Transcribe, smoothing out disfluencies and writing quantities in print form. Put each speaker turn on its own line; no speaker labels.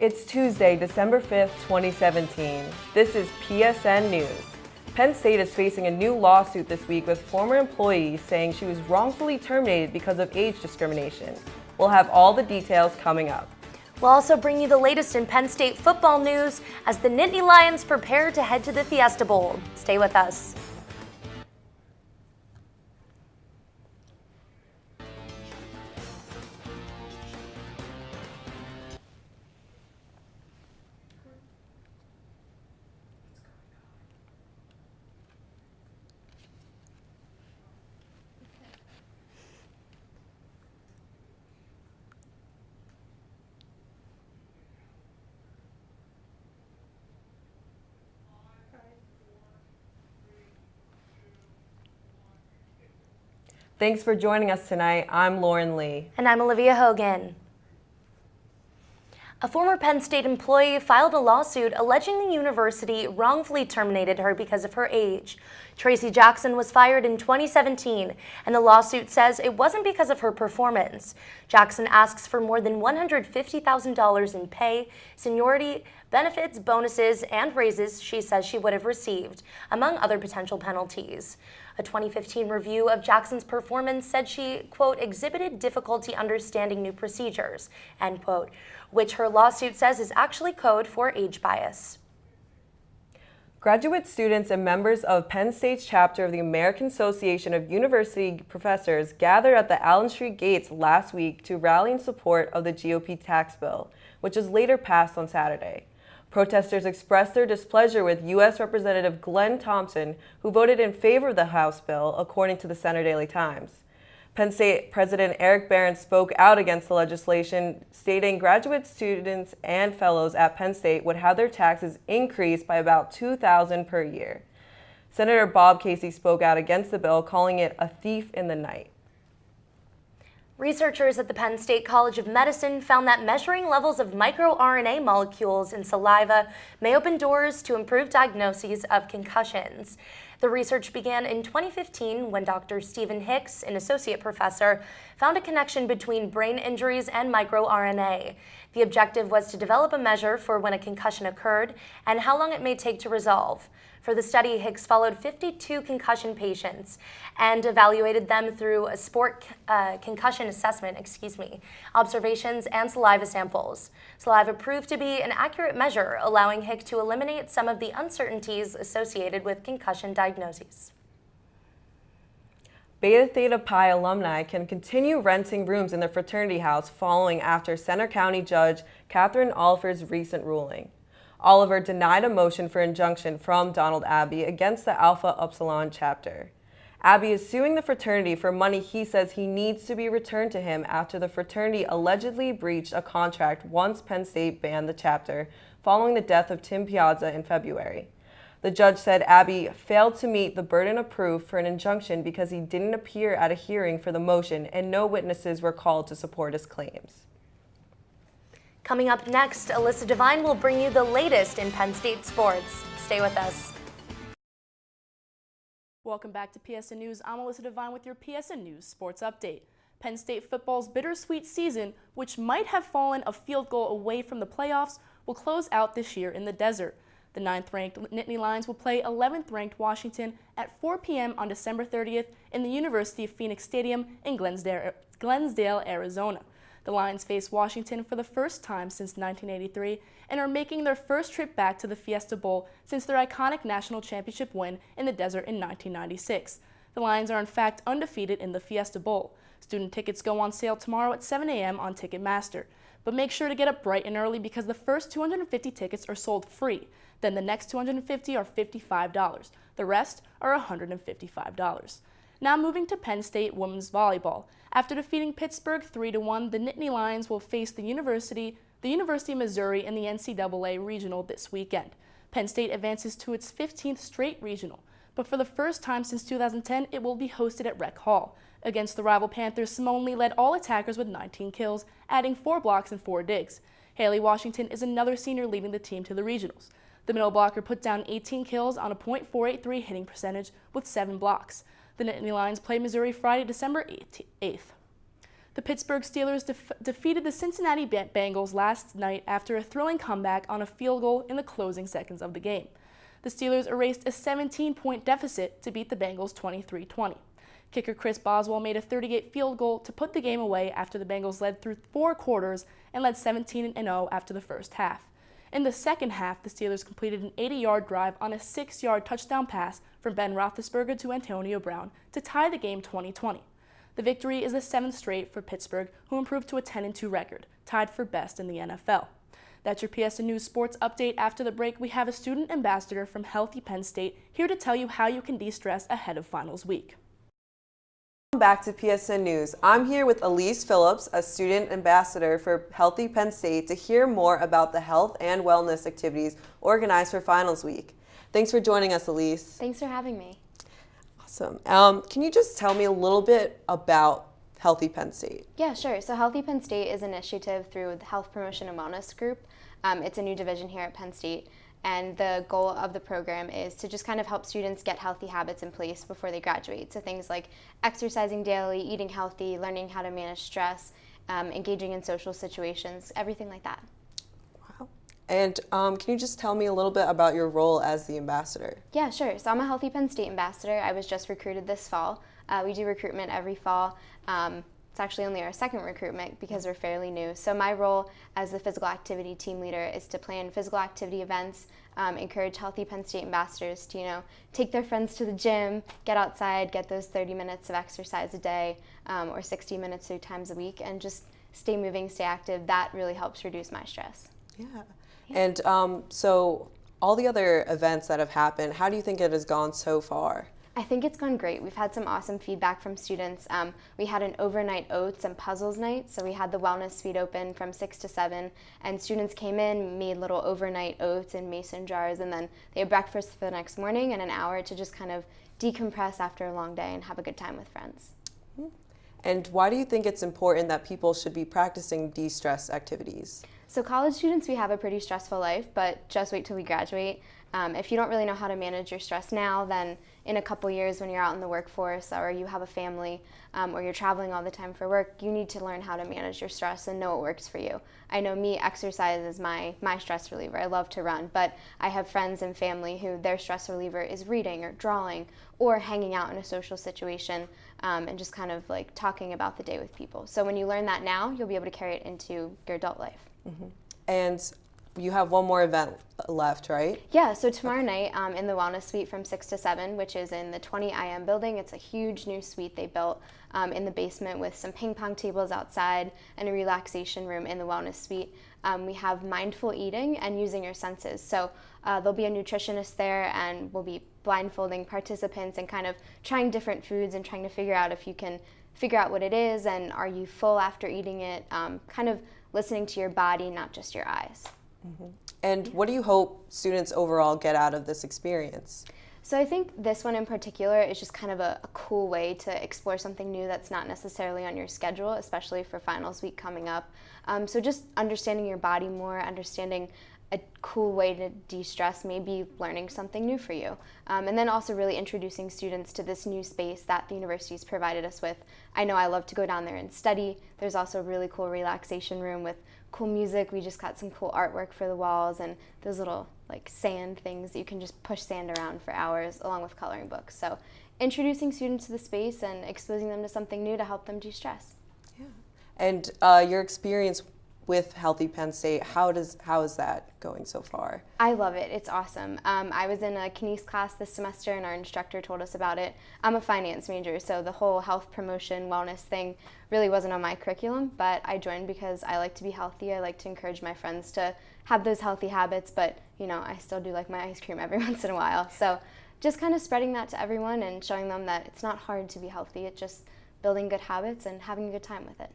It's Tuesday, December 5th, 2017. This is PSN News. Penn State is facing a new lawsuit this week with former employees saying she was wrongfully terminated because of age discrimination. We'll have all the details coming up.
We'll also bring you the latest in Penn State football news as the Nittany Lions prepare to head to the Fiesta Bowl. Stay with us.
Thanks for joining us tonight. I'm Lauren Lee.
And I'm Olivia Hogan. A former Penn State employee filed a lawsuit alleging the university wrongfully terminated her because of her age. Tracy Jackson was fired in 2017, and the lawsuit says it wasn't because of her performance. Jackson asks for more than $150,000 in pay, seniority, benefits, bonuses, and raises she says she would have received, among other potential penalties. A 2015 review of Jackson's performance said she, quote, exhibited difficulty understanding new procedures, end quote, which her lawsuit says is actually code for age bias.
Graduate students and members of Penn State's chapter of the American Association of University Professors gathered at the Allen Street gates last week to rally in support of the GOP tax bill, which was later passed on Saturday. Protesters expressed their displeasure with U.S. Representative Glenn Thompson, who voted in favor of the House bill, according to the Center Daily Times. Penn State President Eric Barron spoke out against the legislation, stating graduate students and fellows at Penn State would have their taxes increased by about $2,000 per year. Senator Bob Casey spoke out against the bill, calling it a thief in the night.
Researchers at the Penn State College of Medicine found that measuring levels of microRNA molecules in saliva may open doors to improved diagnoses of concussions. The research began in 2015 when Dr. Stephen Hicks, an associate professor, found a connection between brain injuries and microRNA. The objective was to develop a measure for when a concussion occurred and how long it may take to resolve. For the study, Hicks followed 52 concussion patients and evaluated them through a concussion assessment, observations, and saliva samples. Saliva proved to be an accurate measure, allowing Hicks to eliminate some of the uncertainties associated with concussion diagnoses.
Beta Theta Pi alumni can continue renting rooms in their fraternity house following after Center County Judge Catherine Oliver's recent ruling. Oliver denied a motion for injunction from Donald Abbey against the Alpha Upsilon chapter. Abbey is suing the fraternity for money he says he needs to be returned to him after the fraternity allegedly breached a contract once Penn State banned the chapter following the death of Tim Piazza in February. The judge said Abbey failed to meet the burden of proof for an injunction because he didn't appear at a hearing for the motion and no witnesses were called to support his claims.
Coming up next, Alyssa Devine will bring you the latest in Penn State sports. Stay with us.
Welcome back to PSN News. I'm Alyssa Devine with your PSN News Sports Update. Penn State football's bittersweet season, which might have fallen a field goal away from the playoffs, will close out this year in the desert. The 9th-ranked Nittany Lions will play 11th-ranked Washington at 4 p.m. on December 30th in the University of Phoenix Stadium in Glensdale, Arizona. The Lions face Washington for the first time since 1983 and are making their first trip back to the Fiesta Bowl since their iconic national championship win in the desert in 1996. The Lions are in fact undefeated in the Fiesta Bowl. Student tickets go on sale tomorrow at 7 a.m. on Ticketmaster. But make sure to get up bright and early because the first 250 tickets are sold free. Then the next 250 are $55. The rest are $155. Now moving to Penn State women's volleyball. After defeating Pittsburgh 3-1, the Nittany Lions will face the University of Missouri in the NCAA Regional this weekend. Penn State advances to its 15th straight regional, but for the first time since 2010, it will be hosted at Rec Hall. Against the rival Panthers, Simone Lee led all attackers with 19 kills, adding 4 blocks and 4 digs. Haley Washington is another senior leading the team to the regionals. The middle blocker put down 18 kills on a .483 hitting percentage with 7 blocks. The Nittany Lions play Missouri Friday, December 8th. The Pittsburgh Steelers defeated the Cincinnati Bengals last night after a thrilling comeback on a field goal in the closing seconds of the game. The Steelers erased a 17-point deficit to beat the Bengals 23-20. Kicker Chris Boswell made a 38 field goal to put the game away after the Bengals led through 4 quarters and led 17-0 after the first half. In the second half, the Steelers completed an 80-yard drive on a 6-yard touchdown pass from Ben Roethlisberger to Antonio Brown to tie the game 20-20. The victory is the 7th straight for Pittsburgh, who improved to a 10-2 record, tied for best in the NFL. That's your PSN News Sports Update. After the break, we have a student ambassador from Healthy Penn State here to tell you how you can de-stress ahead of finals week.
Welcome back to PSN News. I'm here with Elise Phillips, a student ambassador for Healthy Penn State, to hear more about the health and wellness activities organized for finals week. Thanks for joining us, Elise.
Thanks for having me.
Awesome. Can you just tell me a little bit about Healthy Penn State?
Yeah, sure. So Healthy Penn State is an initiative through the Health Promotion and Wellness Group. It's a new division here at Penn State. And the goal of the program is to just kind of help students get healthy habits in place before they graduate. So things like exercising daily, eating healthy, learning how to manage stress, engaging in social situations, everything like that.
Wow. And can you just tell me a little bit about your role as the ambassador?
Yeah, sure. So I'm a Healthy Penn State ambassador. I was just recruited this fall. We do recruitment every fall. It's actually only our second recruitment because we're fairly new. So my role as the physical activity team leader is to plan physical activity events, encourage Healthy Penn State ambassadors to, take their friends to the gym, get outside, get those 30 minutes of exercise a day, or 60 minutes 3 times a week, and just stay moving, stay active. That really helps reduce my stress.
Yeah. And so all the other events that have happened, how do you think it has gone so far?
I think it's gone great. We've had some awesome feedback from students. We had an overnight oats and puzzles night, so we had the wellness suite open from 6 to 7, and students came in, made little overnight oats in mason jars, and then they had breakfast for the next morning and an hour to just kind of decompress after a long day and have a good time with friends.
And why do you think it's important that people should be practicing de-stress activities?
So college students, we have a pretty stressful life, but just wait till we graduate. If you don't really know how to manage your stress now, then in a couple years when you're out in the workforce or you have a family or you're traveling all the time for work, you need to learn how to manage your stress and know what works for you. I know me, exercise is my stress reliever. I love to run, but I have friends and family who their stress reliever is reading or drawing or hanging out in a social situation and just kind of like talking about the day with people. So when you learn that now, you'll be able to carry it into your adult life.
Mm-hmm. And you have one more event left, right?
Yeah, so tomorrow night in the Wellness Suite from 6 to 7, which is in the 20 IM building. It's a huge new suite they built in the basement with some ping pong tables outside and a relaxation room in the Wellness Suite. We have mindful eating and using your senses. So there'll be a nutritionist there, and we'll be blindfolding participants and kind of trying different foods and trying to figure out if you can figure out what it is and are you full after eating it, kind of listening to your body, not just your eyes.
Mm-hmm. And what do you hope students overall get out of this experience?
So I think this one in particular is just kind of a cool way to explore something new that's not necessarily on your schedule, especially for finals week coming up. So just understanding your body more, understanding a cool way to de-stress, maybe learning something new for you. And then also really introducing students to this new space that the university's provided us with. I know I love to go down there and study. There's also a really cool relaxation room with cool music. We just got some cool artwork for the walls and those little like sand things that you can just push sand around for hours along with coloring books. So introducing students to the space and exposing them to something new to help them de-stress.
Yeah. And your experience with Healthy Penn State, how is that going so far?
I love it. It's awesome. I was in a kines class this semester and our instructor told us about it. I'm a finance major, so the whole health promotion, wellness thing really wasn't on my curriculum, but I joined because I like to be healthy. I like to encourage my friends to have those healthy habits, but I still do like my ice cream every once in a while. So just kind of spreading that to everyone and showing them that it's not hard to be healthy. It's just building good habits and having a good time with it.